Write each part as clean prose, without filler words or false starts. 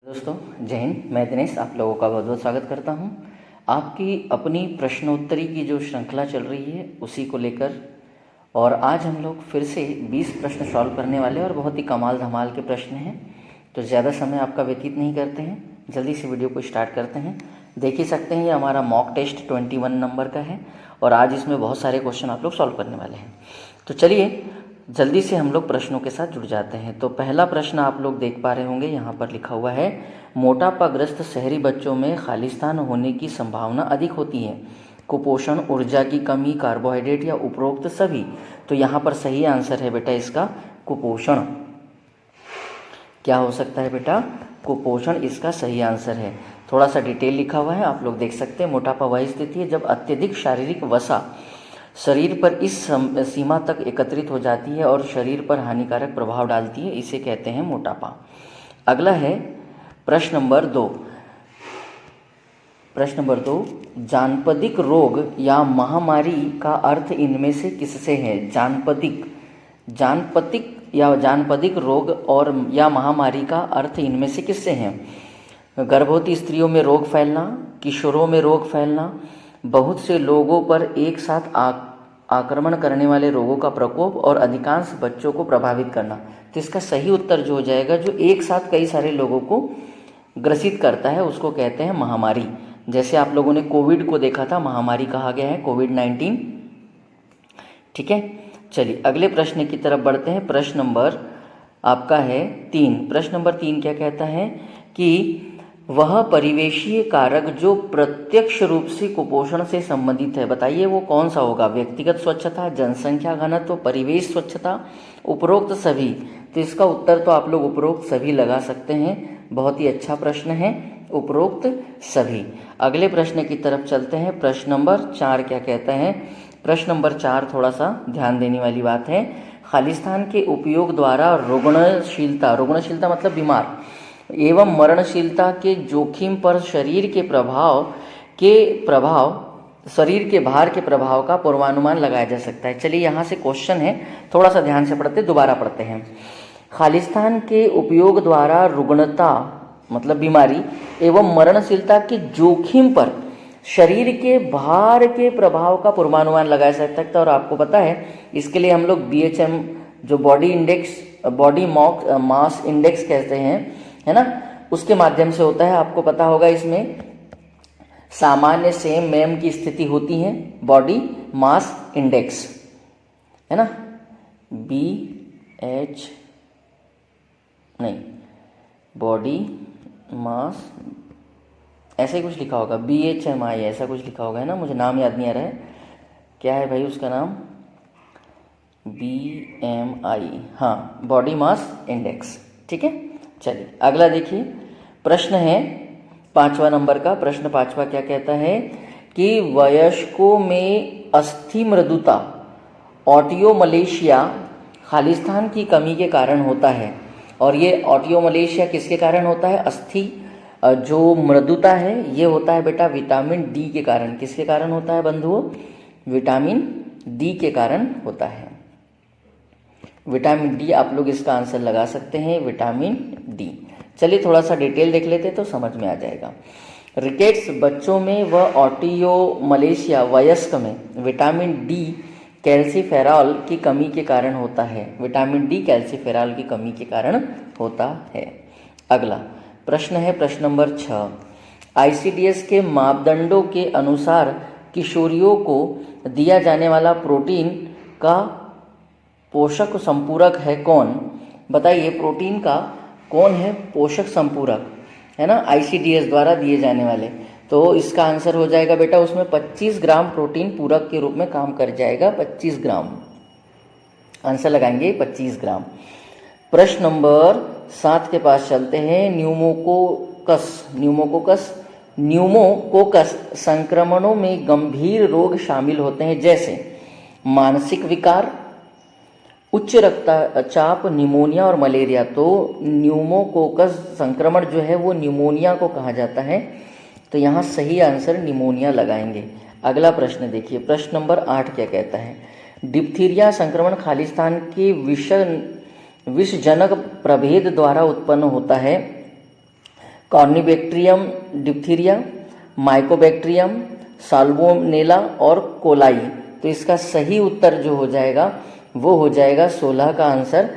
दोस्तों जय हिंद। मैं दिनेश आप लोगों का बहुत बहुत स्वागत करता हूं। आपकी अपनी प्रश्नोत्तरी की जो श्रृंखला चल रही है उसी को लेकर, और आज हम लोग फिर से 20 प्रश्न सॉल्व करने वाले हैं और बहुत ही कमाल धमाल के प्रश्न हैं। तो ज़्यादा समय आपका व्यतीत नहीं करते हैं, जल्दी से वीडियो को स्टार्ट करते हैं। देख ही सकते हैं ये हमारा मॉक टेस्ट 21 नंबर का है और आज इसमें बहुत सारे क्वेश्चन आप लोग सॉल्व करने वाले हैं। तो चलिए जल्दी से हम लोग प्रश्नों के साथ जुड़ जाते हैं। तो पहला प्रश्न आप लोग देख पा रहे होंगे, यहाँ पर लिखा हुआ है मोटापाग्रस्त शहरी बच्चों में खालिस्तान होने की संभावना अधिक होती है। कुपोषण, ऊर्जा की कमी, कार्बोहाइड्रेट या उपरोक्त सभी। तो यहाँ पर सही आंसर है बेटा इसका कुपोषण। क्या हो सकता है बेटा? कुपोषण इसका सही आंसर है। थोड़ा सा डिटेल लिखा हुआ है, आप लोग देख सकते हैं। मोटापा वह स्थिति है जब अत्यधिक शारीरिक वसा शरीर पर इस सीमा तक एकत्रित हो जाती है और शरीर पर हानिकारक प्रभाव डालती है, इसे कहते हैं मोटापा। अगला है प्रश्न नंबर 2। प्रश्न नंबर 2, जानपदिक रोग या महामारी का अर्थ इनमें से किससे है? जानपदिक या जानपदिक रोग और या महामारी का अर्थ इनमें से किससे है? गर्भवती स्त्रियों में रोग फैलना, किशोरों में रोग फैलना, बहुत से लोगों पर एक साथ आक्रमण करने वाले रोगों का प्रकोप और अधिकांश बच्चों को प्रभावित करना। तो इसका सही उत्तर जो हो जाएगा, जो एक साथ कई सारे लोगों को ग्रसित करता है उसको कहते हैं महामारी। जैसे आप लोगों ने कोविड को देखा था, महामारी कहा गया है कोविड-19। ठीक है, चलिए अगले प्रश्न की तरफ बढ़ते हैं। प्रश्न नंबर आपका है 3। प्रश्न नंबर 3 क्या कहता है कि वह परिवेशीय कारक जो प्रत्यक्ष रूप से कुपोषण से संबंधित है, बताइए वो कौन सा होगा? व्यक्तिगत स्वच्छता, जनसंख्या घनत्व, परिवेश स्वच्छता, उपरोक्त सभी। तो इसका उत्तर तो आप लोग उपरोक्त सभी लगा सकते हैं। बहुत ही अच्छा प्रश्न है, उपरोक्त सभी। अगले प्रश्न की तरफ चलते हैं। प्रश्न नंबर 4 क्या कहता है? प्रश्न नंबर 4 थोड़ा सा ध्यान देने वाली बात है। खालिस्तान के उपयोग द्वारा रुग्णशीलता मतलब बीमार एवं मरणशीलता के जोखिम पर शरीर के भार के प्रभाव का पूर्वानुमान लगाया जा सकता है। चलिए यहाँ से क्वेश्चन है, थोड़ा सा ध्यान से पढ़ते, दोबारा पढ़ते हैं। खालिस्तान के उपयोग द्वारा रुग्णता मतलब बीमारी एवं मरणशीलता के जोखिम पर शरीर के भार के प्रभाव का पूर्वानुमान लगाया जा सकता है। और आपको पता है इसके लिए हम लोग BHM जो बॉडी मास इंडेक्स कहते हैं, है ना, उसके माध्यम से होता है। आपको पता होगा इसमें सामान्य सेम मैम की स्थिति होती है, बॉडी मास इंडेक्स, है ना, बॉडी मास ऐसे ही कुछ लिखा होगा, BHMI ऐसा कुछ लिखा होगा, है ना, मुझे नाम याद नहीं आ रहा है। क्या है भाई उसका नाम? BMI, हाँ, बॉडी मास इंडेक्स। ठीक है, चलिए अगला देखिए। प्रश्न है 5वां नंबर का। प्रश्न 5वां क्या कहता है कि वयस्कों में अस्थि मृदुता, ऑटियोमलेशिया खालिस्तान की कमी के कारण होता है। और ये ऑटियोमलेशिया किसके कारण होता है? अस्थि जो मृदुता है ये होता है बेटा विटामिन D के कारण। किसके कारण होता है बंधुओं? विटामिन D के कारण होता है। विटामिन D आप लोग इसका आंसर लगा सकते हैं, विटामिन D। चलिए थोड़ा सा डिटेल देख लेते तो समझ में आ जाएगा। रिकेट्स बच्चों में व ऑटियोमलेशिया वयस्क में विटामिन D कैल्सीफेरॉल की कमी के कारण होता है। विटामिन D कैल्सीफेरॉल की कमी के कारण होता है। अगला प्रश्न है प्रश्न नंबर 6। ICDS के मापदंडों के अनुसार किशोरियों को दिया जाने वाला प्रोटीन का पोषक संपूरक है कौन? बताइए प्रोटीन का कौन है पोषक संपूरक, है ना, ICDS द्वारा दिए जाने वाले। तो इसका आंसर हो जाएगा बेटा, उसमें 25 ग्राम प्रोटीन पूरक के रूप में काम कर जाएगा। 25 ग्राम आंसर लगाएंगे, 25 ग्राम। प्रश्न नंबर 7 के पास चलते हैं। न्यूमोकोकस संक्रमणों में गंभीर रोग शामिल होते हैं, जैसे मानसिक विकार, उच्च रक्तचाप, निमोनिया और मलेरिया। तो न्यूमोकोकस संक्रमण जो है वो निमोनिया को कहा जाता है। तो यहाँ सही आंसर निमोनिया लगाएंगे। अगला प्रश्न देखिए, प्रश्न नंबर 8 क्या कहता है? डिप्थीरिया संक्रमण खालिस्तान के विषजनक प्रभेद द्वारा उत्पन्न होता है। कॉर्निबैक्टीरियम डिप्थीरिया, माइकोबैक्टीरियम, साल्मोनेला और कोलाई। तो इसका सही उत्तर जो हो जाएगा वो हो जाएगा 16 का आंसर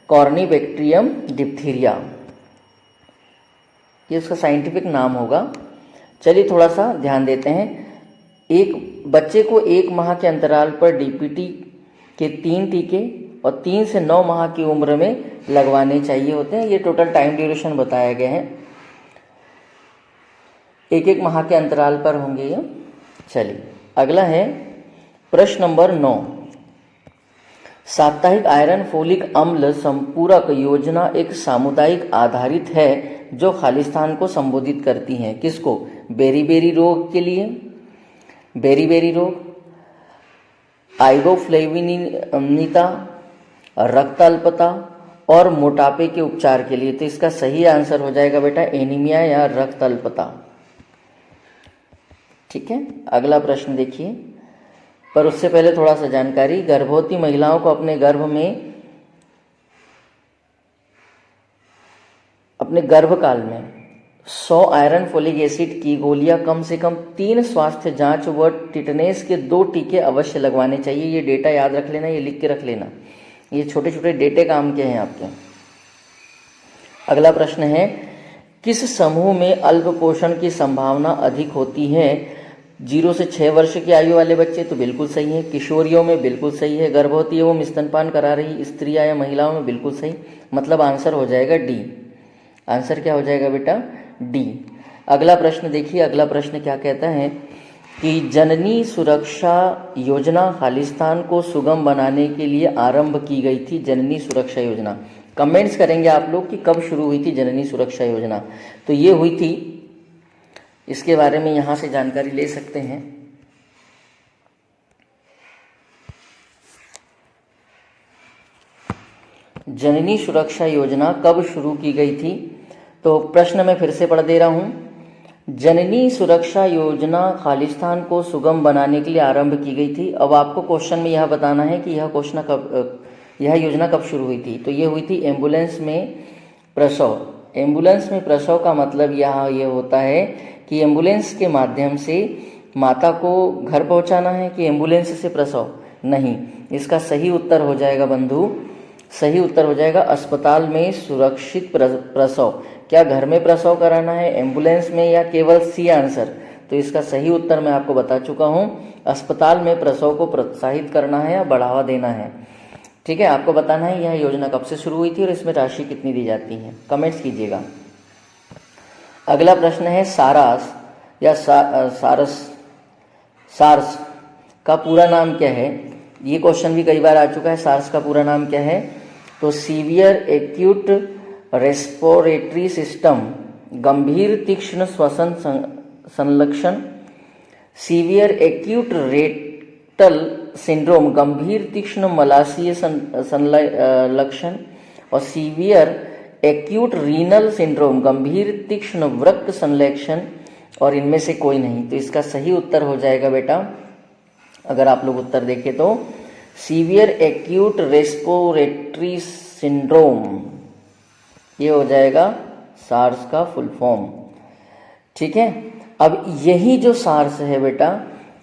कॉर्निबैक्टीरियम डिप्थीरिया, ये उसका साइंटिफिक नाम होगा। चलिए थोड़ा सा ध्यान देते हैं। एक बच्चे को 1 माह के अंतराल पर डीपीटी के 3 टीके और 3 से 9 माह की उम्र में लगवाने चाहिए होते हैं। ये टोटल टाइम ड्यूरेशन बताया गया है, 1-1 माह के अंतराल पर होंगे ये। चलिए अगला है प्रश्न नंबर 9। साप्ताहिक आयरन फोलिक अम्ल संपूरक योजना एक सामुदायिक आधारित है जो खालिस्तान को संबोधित करती है। किसको? बेरी-बेरी रोग के लिए, बेरी-बेरी रोग, आइबोफ्लेविनिता, रक्त अल्पता और मोटापे के उपचार के लिए। तो इसका सही आंसर हो जाएगा बेटा एनीमिया या रक्त अल्पता। ठीक है, अगला प्रश्न देखिए, पर उससे पहले थोड़ा सा जानकारी। गर्भवती महिलाओं को अपने गर्भकाल में 100 आयरन फोलिक एसिड की गोलियां कम से कम 3 स्वास्थ्य जांच व टिटनेस के 2 टीके अवश्य लगवाने चाहिए। ये डेटा याद रख लेना, ये लिख के रख लेना, ये छोटे छोटे डेटे काम के हैं आपके। अगला प्रश्न है, किस समूह में अल्प पोषण की संभावना अधिक होती है? 0 से 6 वर्ष की आयु वाले बच्चे, तो बिल्कुल सही है। किशोरियों में बिल्कुल सही है। गर्भवती एवं स्तनपान करा रही स्त्रियां या महिलाओं में बिल्कुल सही। मतलब आंसर हो जाएगा डी। आंसर क्या हो जाएगा बेटा? डी। अगला प्रश्न देखिए, अगला प्रश्न क्या कहता है कि जननी सुरक्षा योजना खालिस्तान को सुगम बनाने के लिए आरंभ की गई थी। जननी सुरक्षा योजना, कमेंट्स करेंगे आप लोग कि कब शुरू हुई थी जननी सुरक्षा योजना। तो ये हुई थी, इसके बारे में यहाँ से जानकारी ले सकते हैं। जननी सुरक्षा योजना कब शुरू की गई थी? तो प्रश्न मैं फिर से पढ़ दे रहा हूँ। जननी सुरक्षा योजना खालिस्तान को सुगम बनाने के लिए आरंभ की गई थी। अब आपको क्वेश्चन में यह बताना है कि यह योजना कब शुरू हुई थी। तो ये हुई थी एम्बुलेंस में प्रसव। एम्बुलेंस में प्रसव का मतलब ये होता है कि एम्बुलेंस के माध्यम से माता को घर पहुंचाना है कि एम्बुलेंस से प्रसव? नहीं, इसका सही उत्तर हो जाएगा बंधु, सही उत्तर हो जाएगा अस्पताल में सुरक्षित प्रसव। क्या घर में प्रसव कराना है, एम्बुलेंस में, या केवल सी आंसर? तो इसका सही उत्तर मैं आपको बता चुका हूँ, अस्पताल में प्रसव को प्रोत्साहित करना है या बढ़ावा देना है। ठीक है, आपको बताना है यह योजना कब से शुरू हुई थी और इसमें राशि कितनी दी जाती है। कमेंट्स कीजिएगा। अगला प्रश्न है, सारास या सार्स का पूरा नाम क्या है? ये क्वेश्चन भी कई बार आ चुका है। सार्स का पूरा नाम क्या है? तो सीवियर एक्यूट रेस्पिरेटरी सिस्टम, गंभीर तीक्ष्ण श्वसन संलक्षण, सीवियर एक्यूट रेटल सिंड्रोम, गंभीर तीक्ष्ण मलाशय संलक्षण, और सीवियर एक्यूट रीनल सिंड्रोम, गंभीर तीक्ष्ण वृक्क संलक्षण, और इनमें से कोई नहीं। तो इसका सही उत्तर हो जाएगा बेटा, अगर आप लोग उत्तर देखें तो सीवियर एक्यूट रेस्पिरेटरी सिंड्रोम, ये हो जाएगा सार्स का फुल फॉर्म। ठीक है, अब यही जो सार्स है बेटा,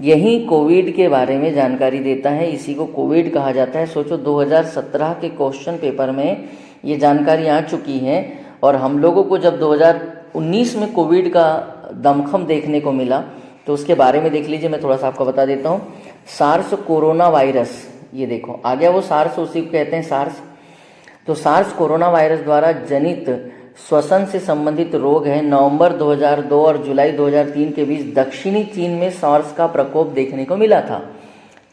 यही कोविड के बारे में जानकारी देता है, इसी को कोविड कहा जाता है। सोचो 2017 के क्वेश्चन पेपर में ये जानकारी आ चुकी है, और हम लोगों को जब 2019 में कोविड का दमखम देखने को मिला तो उसके बारे में देख लीजिए। मैं थोड़ा सा आपको बता देता हूँ। सार्स कोरोना वायरस, ये देखो आ गया वो सार्स, उसी को कहते हैं सार्स। तो सार्स कोरोना वायरस द्वारा जनित श्वसन से संबंधित रोग है। नवंबर 2002 और जुलाई 2003 के बीच दक्षिणी चीन में सार्स का प्रकोप देखने को मिला था।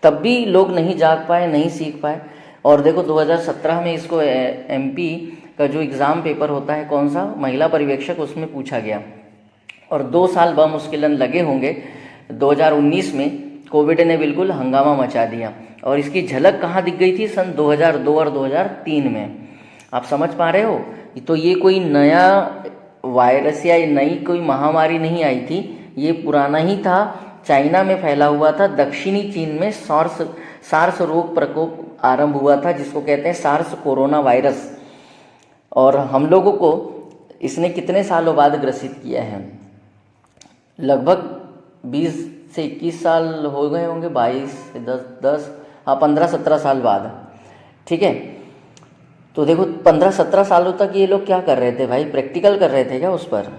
तब भी लोग नहीं जाग पाए, नहीं सीख पाए। और देखो 2017 में इसको एमपी का जो एग्ज़ाम पेपर होता है, कौन सा, महिला पर्यवेक्षक, उसमें पूछा गया। और 2 साल बमुश्किलन लगे होंगे। 2019 में कोविड ने बिल्कुल हंगामा मचा दिया, और इसकी झलक कहाँ दिख गई थी? सन 2002 और 2003 में। आप समझ पा रहे हो? तो ये कोई नया वायरस या नई कोई महामारी नहीं आई थी, ये पुराना ही था, चाइना में फैला हुआ था। दक्षिणी चीन में सार्स रोग प्रकोप आरंभ हुआ था, जिसको कहते हैं सार्स कोरोना वायरस। और हम लोगों को इसने कितने सालों बाद ग्रसित किया है? लगभग 20 से 21 साल हो गए होंगे, 22 से 10 हाँ 15-17 साल बाद। ठीक है, तो देखो 15-17 सालों तक ये लोग क्या कर रहे थे भाई? प्रैक्टिकल कर रहे थे क्या उस पर?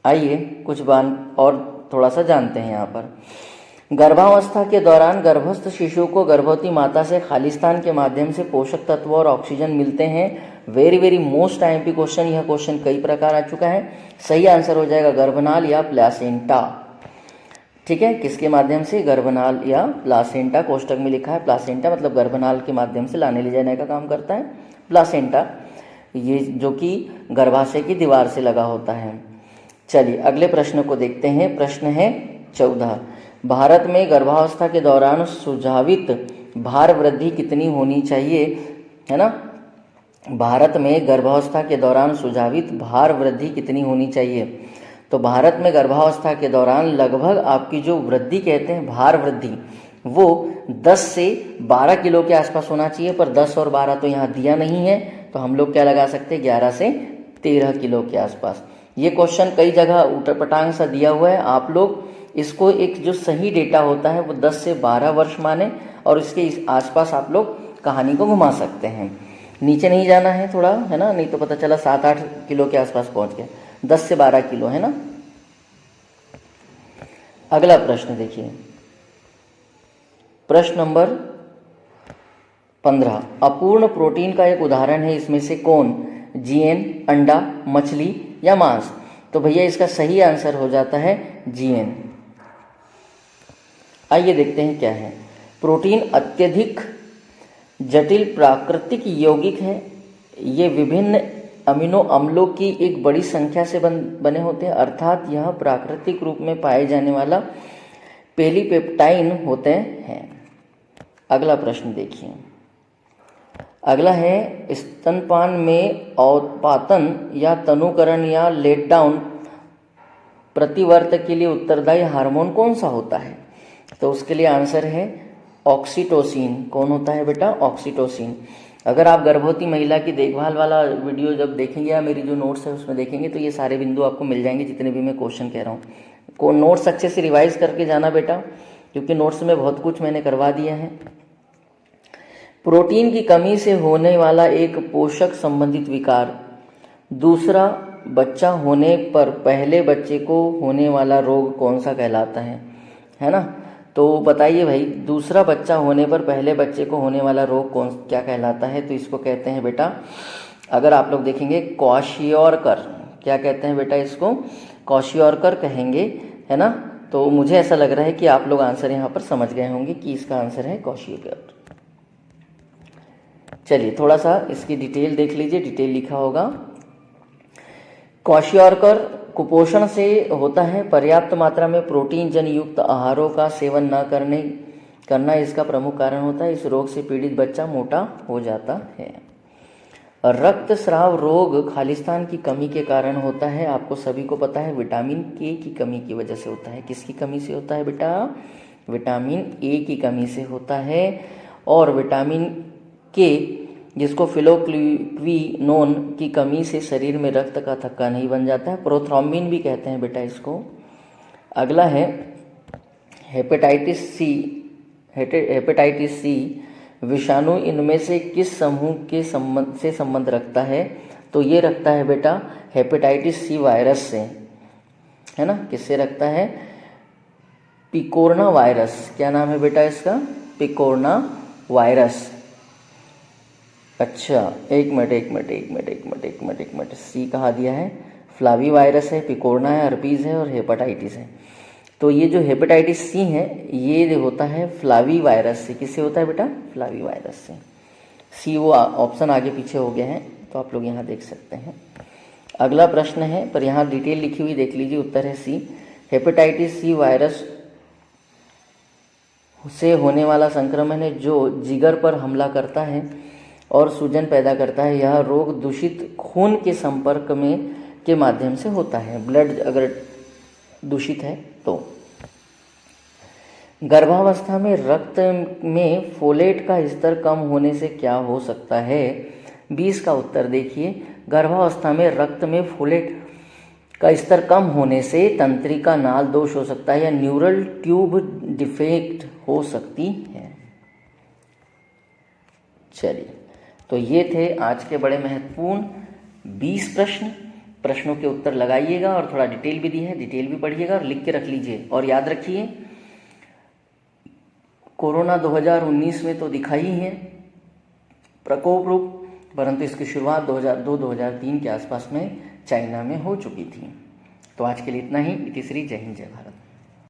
आइए कुछ बात और थोड़ा सा जानते हैं यहाँ पर। गर्भावस्था के दौरान गर्भस्थ शिशु को गर्भवती माता से खालिस्तान के माध्यम से पोषक तत्व और ऑक्सीजन मिलते हैं। Very very most IMP question, यह क्वेश्चन कई प्रकार आ चुका है। सही आंसर हो जाएगा गर्भनाल या प्लासेंटा। ठीक है, किसके माध्यम से? गर्भनाल या प्लासेंटा। कोष्टक में लिखा है प्लासेंटा, मतलब गर्भनाल के माध्यम से लाने ले जाने का काम करता है प्लासेंटा, ये जो कि गर्भाशय की दीवार से लगा होता है। चलिए अगले प्रश्न को देखते हैं। प्रश्न है 14। भारत में गर्भावस्था के दौरान सुझावित भार वृद्धि कितनी होनी चाहिए? है ना, भारत में गर्भावस्था के दौरान सुझावित भार वृद्धि कितनी होनी चाहिए? तो भारत में गर्भावस्था के दौरान लगभग आपकी जो वृद्धि कहते हैं भार वृद्धि, वो 10 से 12 किलो के आसपास होना चाहिए। पर 10 और 12 तो यहाँ दिया नहीं है, तो हम लोग क्या लगा सकते हैं? 11 से 13 किलो के आसपास। ये क्वेश्चन कई जगह उटपटांग सा दिया हुआ है। आप लोग इसको एक जो सही डेटा होता है वो 10 से 12 वर्ष माने, और इसके आसपास आप लोग कहानी को घुमा सकते हैं। नीचे नहीं जाना है थोड़ा, है ना, नहीं तो पता चला 7-8 किलो के आसपास पहुंच गए। 10 से 12 किलो, है ना। अगला प्रश्न देखिए, प्रश्न नंबर 15। अपूर्ण प्रोटीन का एक उदाहरण है इसमें से कौन? जीएन, अंडा, मछली या मांस? तो भैया इसका सही आंसर हो जाता है जीएन। आइए देखते हैं क्या है। प्रोटीन अत्यधिक जटिल प्राकृतिक यौगिक है। ये विभिन्न अमीनो अम्लों की एक बड़ी संख्या से बने होते हैं, अर्थात यह प्राकृतिक रूप में पाए जाने वाला पेलीपेप्टाइन होते हैं। अगला प्रश्न देखिए, अगला है स्तनपान में औत्पातन या तनुकरण या लेट डाउन प्रतिवर्त के लिए उत्तरदायी हार्मोन कौन सा होता है? तो उसके लिए आंसर है ऑक्सीटोसिन। कौन होता है बेटा? ऑक्सीटोसिन। अगर आप गर्भवती महिला की देखभाल वाला वीडियो जब देखेंगे या मेरी जो नोट्स है उसमें देखेंगे तो ये सारे बिंदु आपको मिल जाएंगे, जितने भी मैं क्वेश्चन कह रहा हूँ। को नोट्स अच्छे से रिवाइज करके जाना बेटा, क्योंकि नोट्स में बहुत कुछ मैंने करवा दिया है। प्रोटीन की कमी से होने वाला एक पोषक संबंधित विकार। दूसरा बच्चा होने पर पहले बच्चे को होने वाला रोग कौन सा कहलाता है ना? तो बताइए भाई, दूसरा बच्चा होने पर पहले बच्चे को होने वाला रोग क्या कहलाता है? तो इसको कहते हैं बेटा, अगर आप लोग देखेंगे क्वाशियोरकर। क्या कहते हैं बेटा इसको? क्वाशियोरकर कहेंगे, है ना। तो मुझे ऐसा लग रहा है कि आप लोग आंसर यहाँ पर समझ गए होंगे कि इसका आंसर है क्वाशियोरकर। चलिए थोड़ा सा इसकी डिटेल देख लीजिए, डिटेल लिखा होगा। क्वाशियोरकर कुपोषण से होता है। पर्याप्त मात्रा में प्रोटीन जन युक्त आहारों का सेवन न करना इसका प्रमुख कारण होता है। इस रोग से पीड़ित बच्चा मोटा हो जाता है। रक्तस्राव रोग खालिस्तान की कमी के कारण होता है। आपको सभी को पता है विटामिन के की कमी की वजह से होता है। किसकी कमी से होता है बेटा? विटामिन ए की कमी से होता है। और विटामिन के, जिसको फिलोक्विनोन की कमी से शरीर में रक्त का थक्का नहीं बन जाता है। प्रोथ्रोम्बिन भी कहते हैं बेटा इसको। अगला है हेपेटाइटिस सी। हेपेटाइटिस सी विषाणु इनमें से किस समूह के संबंध रखता है? तो ये रखता है बेटा हेपेटाइटिस सी वायरस से, है ना। किससे रखता है? पिकोरना वायरस। क्या नाम है बेटा इसका? पिकोरना वायरस। अच्छा एक मिनट, सी कहा दिया है? फ्लावी वायरस है, पिकोरना है, हर्पीज है और हेपेटाइटिस है। तो ये जो हेपेटाइटिस सी है ये होता है फ्लावी वायरस से। किससे होता है बेटा? फ्लावी वायरस से। सी वो ऑप्शन आगे पीछे हो गए हैं, तो आप लोग यहाँ देख सकते हैं। अगला प्रश्न है, पर यहाँ डिटेल लिखी हुई देख लीजिए। उत्तर है सी। हेपेटाइटिस सी वायरस से होने वाला संक्रमण है जो जिगर पर हमला करता है और सूजन पैदा करता है। यह रोग दूषित खून के संपर्क के माध्यम से होता है। ब्लड अगर दूषित है तो। गर्भावस्था में रक्त में फोलेट का स्तर कम होने से क्या हो सकता है? 20 का उत्तर देखिए, गर्भावस्था में रक्त में फोलेट का स्तर कम होने से तंत्रिका नाल दोष हो सकता है या न्यूरल ट्यूब डिफेक्ट हो सकती है। चलिए, तो ये थे आज के बड़े महत्वपूर्ण 20 प्रश्न। प्रश्नों के उत्तर लगाइएगा और थोड़ा डिटेल भी दी है, डिटेल भी पढ़िएगा और लिख के रख लीजिए। और याद रखिए, कोरोना 2019 में तो दिखा ही है प्रकोप रूप, परंतु इसकी शुरुआत 2002-2003 के आसपास में चाइना में हो चुकी थी। तो आज के लिए इतना ही। इति श्री, जय हिंद, जय भारत।